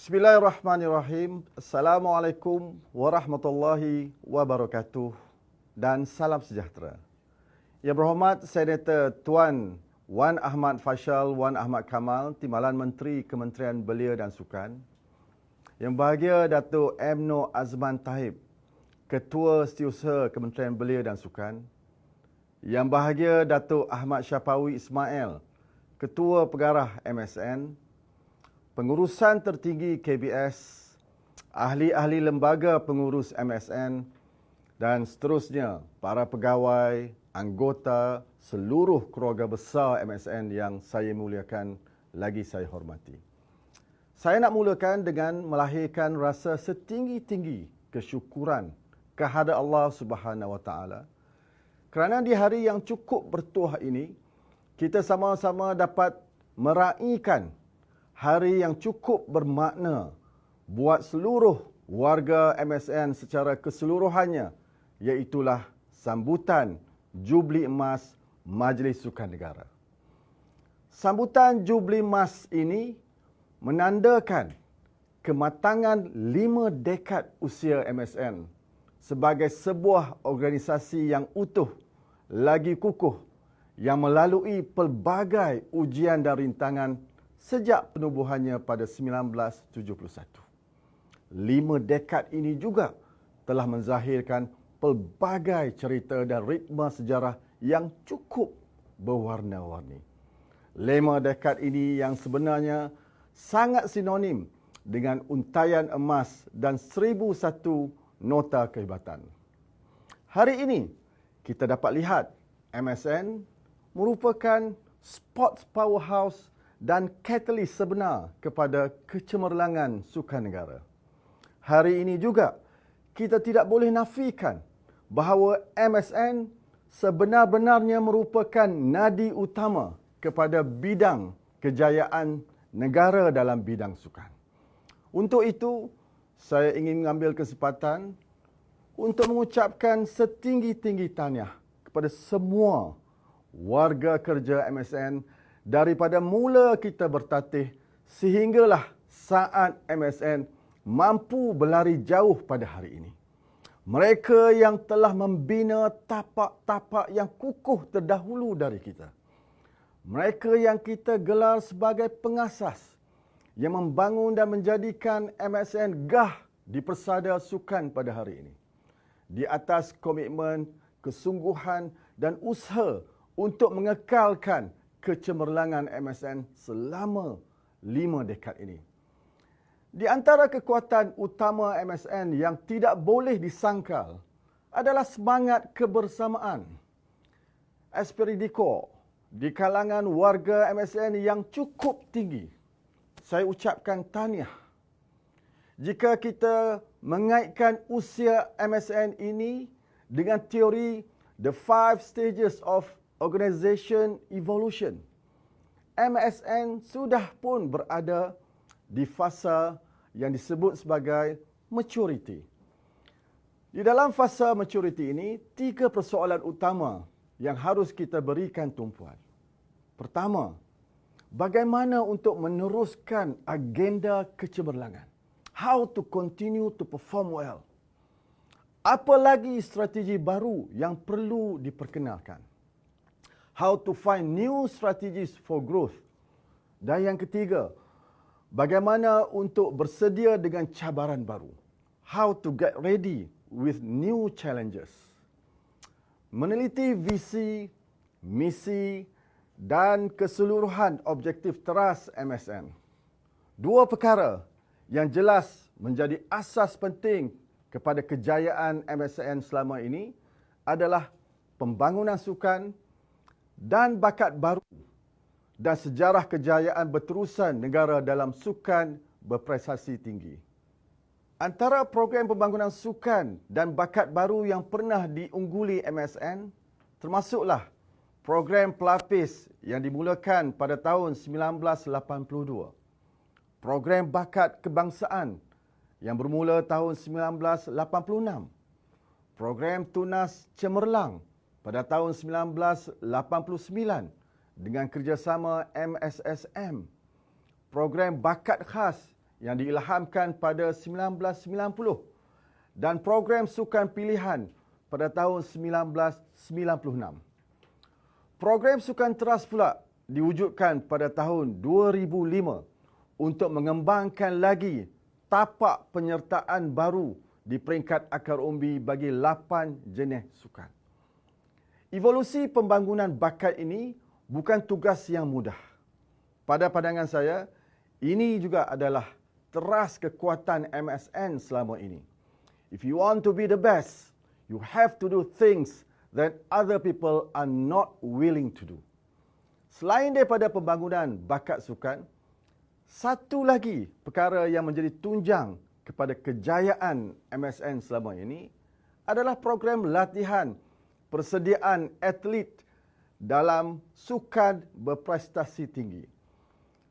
Bismillahirrahmanirrahim. Assalamualaikum warahmatullahi wabarakatuh dan salam sejahtera. Yang berhormat Senator Tuan Wan Ahmad Fashal Wan Ahmad Kamal, Timbalan Menteri Kementerian Belia dan Sukan. Yang bahagia Datuk M. Nur Azman Tahib, Ketua Setiausaha Kementerian Belia dan Sukan. Yang bahagia Datuk Ahmad Syafawi Ismail, Ketua Pengarah MSN. Pengurusan tertinggi KBS, ahli-ahli lembaga pengurus MSN dan seterusnya para pegawai, anggota, seluruh keluarga besar MSN yang saya muliakan lagi saya hormati. Saya nak mulakan dengan melahirkan rasa setinggi-tinggi kesyukuran kehadrat Allah Subhanahu Wa Taala kerana di hari yang cukup bertuah ini kita sama-sama dapat meraihkan hari yang cukup bermakna buat seluruh warga MSN secara keseluruhannya, iaitulah sambutan Jubli Emas Majlis Sukan Negara. Sambutan Jubli Emas ini menandakan kematangan 5 dekad usia MSN sebagai sebuah organisasi yang utuh, lagi kukuh, yang melalui pelbagai ujian dan rintangan sejak penubuhannya pada 1971. 5 dekad ini juga telah menzahirkan pelbagai cerita dan ritma sejarah yang cukup berwarna-warni. 5 dekad ini yang sebenarnya sangat sinonim dengan untaian emas dan 1001 nota kehebatan. Hari ini kita dapat lihat MSN merupakan sports powerhouse dan katalis sebenar kepada kecemerlangan sukan negara. Hari ini juga kita tidak boleh nafikan bahawa MSN sebenar-benarnya merupakan nadi utama kepada bidang kejayaan negara dalam bidang sukan. Untuk itu, saya ingin mengambil kesempatan untuk mengucapkan setinggi-tinggi tahniah kepada semua warga kerja MSN daripada mula kita bertatih sehinggalah saat MSN mampu berlari jauh pada hari ini. Mereka yang telah membina tapak-tapak yang kukuh terdahulu dari kita. Mereka yang kita gelar sebagai pengasas yang membangun dan menjadikan MSN gah di persada sukan pada hari ini. Di atas komitmen, kesungguhan dan usaha untuk mengekalkan kecemerlangan MSN selama 5 dekad ini. Di antara kekuatan utama MSN yang tidak boleh disangkal adalah semangat kebersamaan. Esprit di kalangan warga MSN yang cukup tinggi. Saya ucapkan tahniah. Jika kita mengaitkan usia MSN ini dengan teori The 5 Stages of Organisation Evolution, MSN sudah pun berada di fasa yang disebut sebagai maturity. Di dalam fasa maturity ini, 3 persoalan utama yang harus kita berikan tumpuan. Pertama, bagaimana untuk meneruskan agenda kecemerlangan? How to continue to perform well? Apa lagi strategi baru yang perlu diperkenalkan? How to find new strategies for growth. Dan yang ketiga, bagaimana untuk bersedia dengan cabaran baru. How to get ready with new challenges. Meneliti visi, misi dan keseluruhan objektif teras MSN. 2 perkara yang jelas menjadi asas penting kepada kejayaan MSN selama ini adalah pembangunan sukan dan bakat baru dan sejarah kejayaan berterusan negara dalam sukan berprestasi tinggi. Antara program pembangunan sukan dan bakat baru yang pernah diungguli MSN termasuklah program pelapis yang dimulakan pada tahun 1982. Program bakat kebangsaan yang bermula tahun 1986. Program tunas cemerlang pada tahun 1989 dengan kerjasama MSSM. Program bakat khas yang diilhamkan pada 1990 dan program sukan pilihan pada tahun 1996. Program sukan teras pula diwujudkan pada tahun 2005 untuk mengembangkan lagi tapak penyertaan baru di peringkat akar umbi bagi 8 jenis sukan. Evolusi pembangunan bakat ini bukan tugas yang mudah. Pada pandangan saya, ini juga adalah teras kekuatan MSN selama ini. If you want to be the best, you have to do things that other people are not willing to do. Selain daripada pembangunan bakat sukan, satu lagi perkara yang menjadi tunjang kepada kejayaan MSN selama ini adalah program latihan persediaan atlet dalam sukan berprestasi tinggi.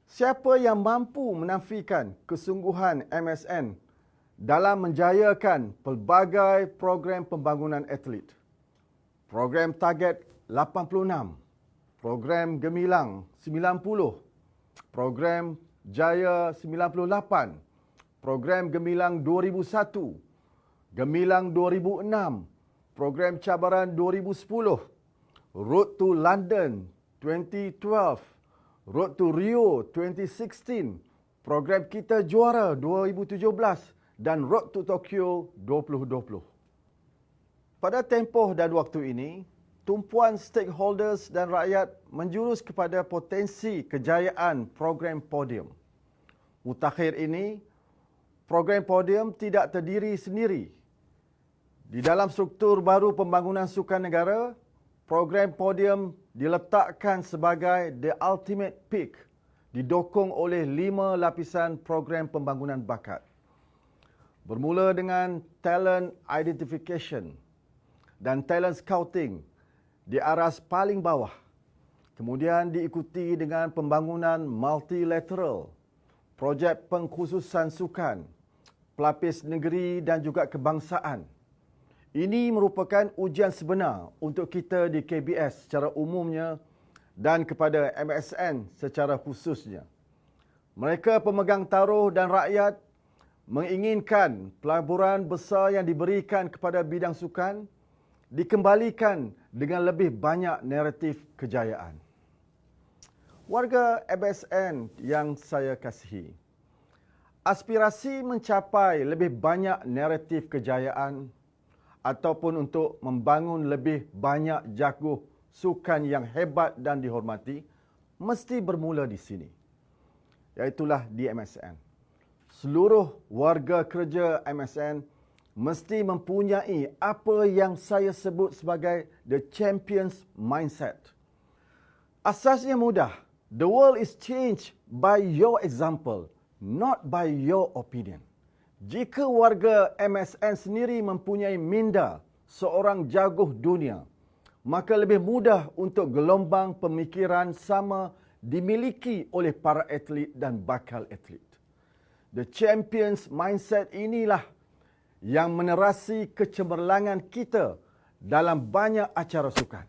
Siapa yang mampu menafikan kesungguhan MSN dalam menjayakan pelbagai program pembangunan atlet? Program Target 86, program Gemilang 90, program Jaya 98, program Gemilang 2001, Gemilang 2006, program Cabaran 2010, Road to London 2012, Road to Rio 2016, program Kita Juara 2017 dan Road to Tokyo 2020. Pada tempoh dan waktu ini, tumpuan stakeholders dan rakyat menjurus kepada potensi kejayaan program podium. Mutakhir ini, program podium tidak terdiri sendiri. Di dalam struktur baru pembangunan sukan negara, program podium diletakkan sebagai the ultimate peak, didokong oleh 5 lapisan program pembangunan bakat. Bermula dengan talent identification dan talent scouting di aras paling bawah. Kemudian diikuti dengan pembangunan multilateral, projek pengkhususan sukan, pelapis negeri dan juga kebangsaan. Ini merupakan ujian sebenar untuk kita di KBS secara umumnya dan kepada MSN secara khususnya. Mereka pemegang taruh dan rakyat menginginkan pelaburan besar yang diberikan kepada bidang sukan dikembalikan dengan lebih banyak naratif kejayaan. Warga MSN yang saya kasihi, aspirasi mencapai lebih banyak naratif kejayaan ataupun untuk membangun lebih banyak jago sukan yang hebat dan dihormati mesti bermula di sini, iaitulah di MSN. Seluruh warga kerja MSN mesti mempunyai apa yang saya sebut sebagai the champion's mindset. Asasnya mudah. The world is changed by your example, not by your opinion. Jika warga MSN sendiri mempunyai minda seorang jago dunia, maka lebih mudah untuk gelombang pemikiran sama dimiliki oleh para atlet dan bakal atlet. The champion's mindset inilah yang menerasi kecemerlangan kita dalam banyak acara sukan.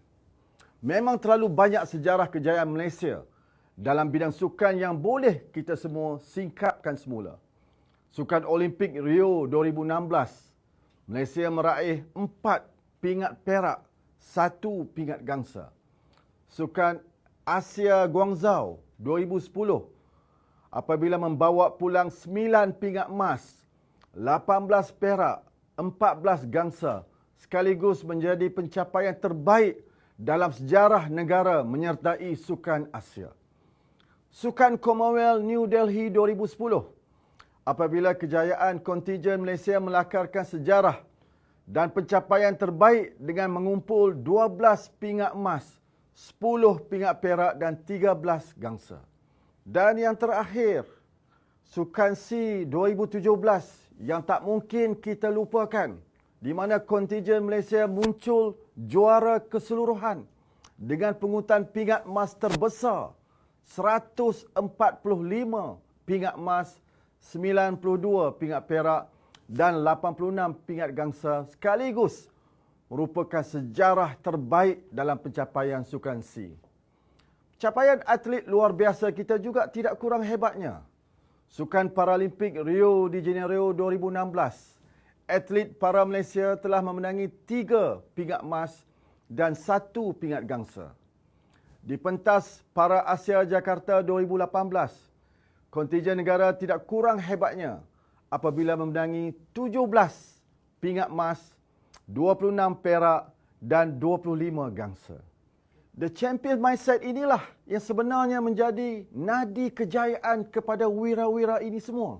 Memang terlalu banyak sejarah kejayaan Malaysia dalam bidang sukan yang boleh kita semua singkapkan semula. Sukan Olimpik Rio 2016, Malaysia meraih 4 pingat perak, 1 pingat gangsa. Sukan Asia Guangzhou 2010, apabila membawa pulang 9 pingat emas, 18 perak, 14 gangsa, sekaligus menjadi pencapaian terbaik dalam sejarah negara menyertai Sukan Asia. Sukan Commonwealth New Delhi 2010, apabila kejayaan kontijen Malaysia melakarkan sejarah dan pencapaian terbaik dengan mengumpul 12 pingat emas, 10 pingat perak dan 13 gangsa. Dan yang terakhir, Sukan SEA 2017 yang tak mungkin kita lupakan, di mana kontijen Malaysia muncul juara keseluruhan dengan pungutan pingat emas terbesar, 145 pingat emas, 92 pingat perak dan 86 pingat gangsa, sekaligus merupakan sejarah terbaik dalam pencapaian Sukan SEA. Capaian atlet luar biasa kita juga tidak kurang hebatnya. Sukan Paralimpik Rio de Janeiro 2016, atlet para Malaysia telah memenangi 3 pingat emas dan 1 pingat gangsa. Di pentas Para Asia Jakarta 2018, kontijen negara tidak kurang hebatnya apabila memenangi 17 pingat emas, 26 perak dan 25 gangsa. The champion mindset inilah yang sebenarnya menjadi nadi kejayaan kepada wira-wira ini semua.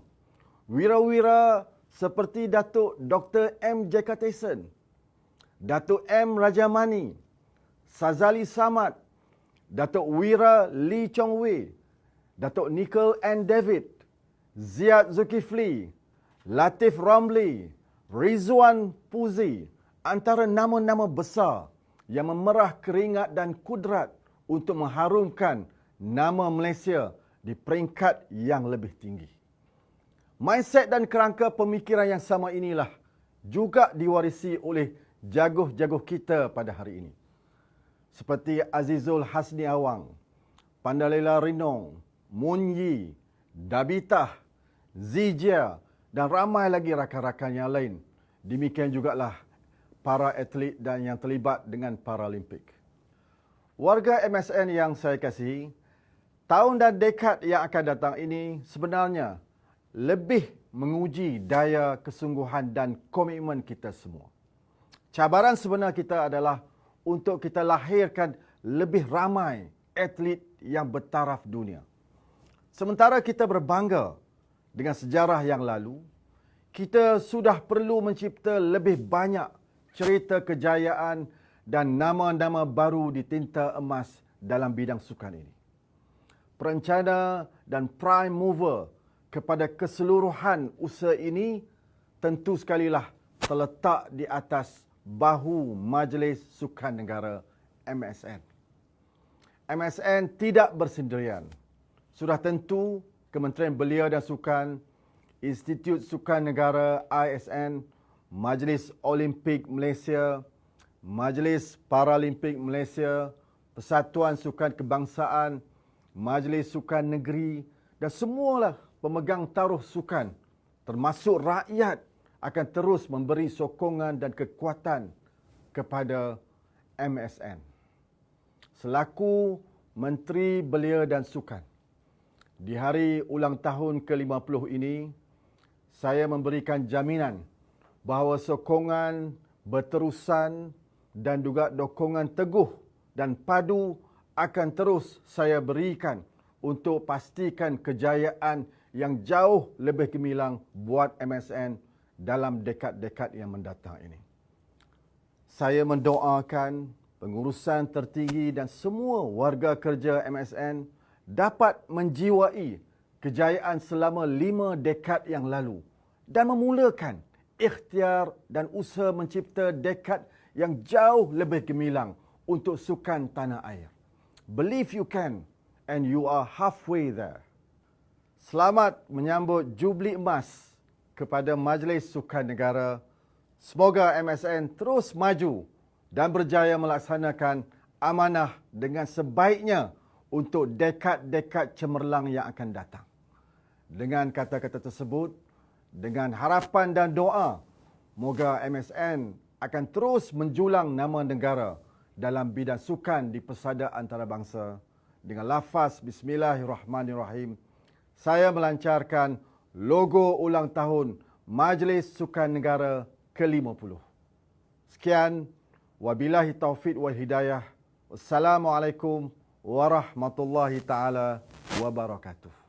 Wira-wira seperti Datuk Dr. M. Jeka Tyson, Datuk M. Rajamani, Sazali Samad, Datuk Wira Lee Chong Wei, Datuk Nicol N. David, Ziad Zulkifli, Latif Ramli, Rizwan Puzi, antara nama-nama besar yang memerah keringat dan kudrat untuk mengharumkan nama Malaysia di peringkat yang lebih tinggi. Mindset dan kerangka pemikiran yang sama inilah juga diwarisi oleh jaguh-jaguh kita pada hari ini. Seperti Azizul Hasni Awang, Pandalela Rinong, Mun Yi, Dabitah, Zijia dan ramai lagi rakan-rakan yang lain. Demikian jugalah para atlet dan yang terlibat dengan Paralimpik. Warga MSN yang saya kasihi, tahun dan dekad yang akan datang ini sebenarnya lebih menguji daya kesungguhan dan komitmen kita semua. Cabaran sebenar kita adalah untuk kita lahirkan lebih ramai atlet yang bertaraf dunia. Sementara kita berbangga dengan sejarah yang lalu, kita sudah perlu mencipta lebih banyak cerita kejayaan dan nama-nama baru di tinta emas dalam bidang sukan ini. Perencana dan prime mover kepada keseluruhan usaha ini tentu sekalilah terletak di atas bahu Majlis Sukan Negara MSN. MSN tidak bersendirian. Sudah tentu Kementerian Belia dan Sukan, Institut Sukan Negara ISN, Majlis Olimpik Malaysia, Majlis Paralimpik Malaysia, Persatuan Sukan Kebangsaan, Majlis Sukan Negeri dan semualah pemegang taruh sukan termasuk rakyat akan terus memberi sokongan dan kekuatan kepada MSN. Selaku Menteri Belia dan Sukan, di hari ulang tahun ke-50 ini, saya memberikan jaminan bahawa sokongan berterusan dan juga dokongan teguh dan padu akan terus saya berikan untuk pastikan kejayaan yang jauh lebih gemilang buat MSN dalam dekad-dekad yang mendatang ini. Saya mendoakan pengurusan tertinggi dan semua warga kerja MSN dapat menjiwai kejayaan selama 5 dekad yang lalu dan memulakan ikhtiar dan usaha mencipta dekad yang jauh lebih gemilang untuk sukan tanah air. Believe you can and you are halfway there. Selamat menyambut Jubli Emas kepada Majlis Sukan Negara. Semoga MSN terus maju dan berjaya melaksanakan amanah dengan sebaiknya untuk dekad-dekad cemerlang yang akan datang. Dengan kata-kata tersebut, dengan harapan dan doa, moga MSN akan terus menjulang nama negara dalam bidang sukan di persada antarabangsa. Dengan lafaz Bismillahirrahmanirrahim, saya melancarkan logo ulang tahun Majlis Sukan Negara ke-50. Sekian, wabillahi taufiq wal hidayah. Wassalamualaikum warahmatullahi taala wabarakatuh.